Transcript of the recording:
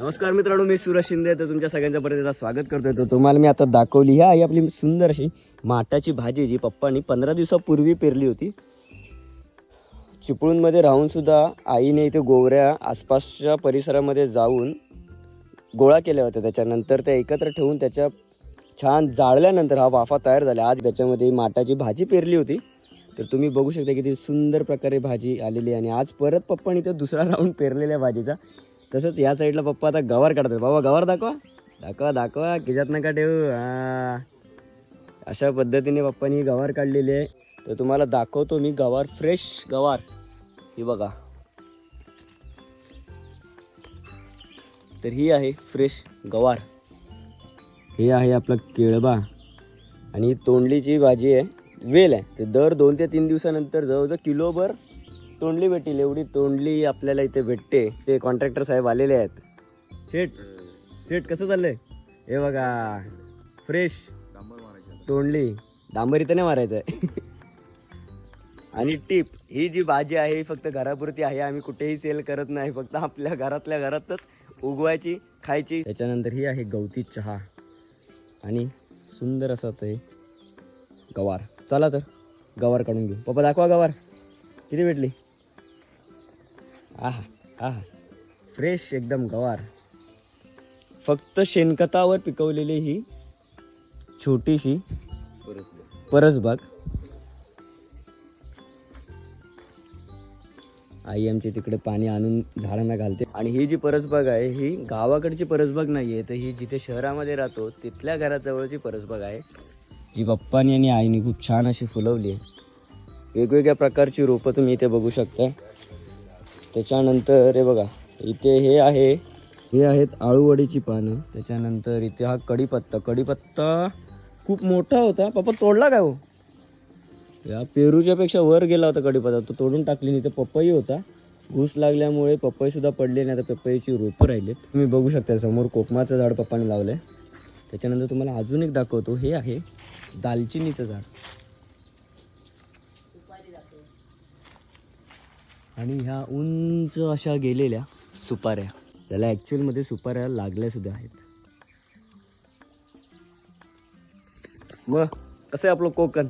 नमस्कार मित्रांनो, मी सुरेश शिंदे. तर तुमच्या सगळ्यांच्या पर्यंत स्वागत करतोय. तर तुम्हाला मी आता दाखवली ही आहे आपली सुंदर अशी माठाची भाजी, जी पप्पांनी 15 दिवसापूर्वी पेरली होती. चिपळूणमध्ये राहून सुद्धा आईने इथे गोवऱ्या आसपासच्या परिसरामध्ये जाऊन गोळा केल्या होत्या. त्याच्यानंतर त्या एकत्र ठेवून त्याच्या छान जाळल्यानंतर हा वाफा तयार झाला. आज त्याच्यामध्ये माठाची भाजी पेरली होती. तर तुम्ही बघू शकता किती सुंदर प्रकारे भाजी आलेली आहे. आणि आज परत पप्पांनी इथं दुसरा राऊंड पेरलेल्या भाजीचा. तसंच या साईडला पप्पा आता गवार काढतात. बाबा गवार दाखवा दाखवा दाखवा, खिजात नका ठेवू. अशा पद्धतीने पप्पांनी गवार काढलेली आहे. तर तुम्हाला दाखवतो मी गवार, फ्रेश गवार. ही बघा, तर ही आहे फ्रेश गवार. हे आहे आपला केळबा. आणि तोंडलीची भाजी आहे, वेल आहे. ते दर 2 ते 3 दिवसानंतर जवळजवळ किलोभर तोंडली भेटेल. एवढी तोंडली आपल्याला इथे भेटते. ते कॉन्ट्रॅक्टर साहेब आलेले आहेत. शेट कसं चाललंय? हे बघा, फ्रेश तोंडली. डांबर इथं नाही मारायचं आहे. आणि टीप, ही जी भाजी आहे ही फक्त घरापुरती आहे. आम्ही कुठेही सेल करत नाही, फक्त आपल्या घरातल्या घरातच उगवायची, खायची. त्याच्यानंतर ही आहे गवती चहा आणि सुंदर असं ते गवार. चला तर गवार काढून घेऊ. पप्पा दाखवा गवार किती भेटली. आहा आहा, फ्रेश एकदम गवार. फक्त शेणखतावर पिकवलेली ही छोटीशी परसबाग. आई आमची तिकडे पाणी आणून झाडांना घालते. आणि ही जी परसबाग आहे ही गावाकडची परसबाग नाही आहे, तर ही जिथे शहरामध्ये राहतो तिथल्या घराजवळची परसबाग आहे, जी पप्पानी आणि आईने खूप छान अशी फुलवली आहे. वेगवेगळ्या प्रकारची रोपं तुम्ही इथे बघू शकता. त्याच्यानंतर हे बघा, इथे हे आहेत आळूवडीची पानं. त्याच्यानंतर इथे हा कढीपत्ता खूप मोठा होता. पप्पा तोडला काय हो? या पेरूच्या पेक्षा वर गेला होता कढीपत्ता, तो तोडून टाकली. इथे पपई होता, घूस लागल्यामुळे पपई सुद्धा पडली नाही. आता पपईची रोपं राहिलेत. तुम्ही बघू शकता समोर कोकमाचं झाड पप्पाने लावलंय. त्याच्यानंतर तुम्हाला अजून एक दाखवतो. हे आहे दालचिनीचं झाड. आणि ह्या उंच अशा गेलेल्या सुपाऱ्या, त्याला ॲक्च्युअलमध्ये सुपाऱ्या लागल्या सुद्धा आहेत. मग कसं आहे आपलं कोकण?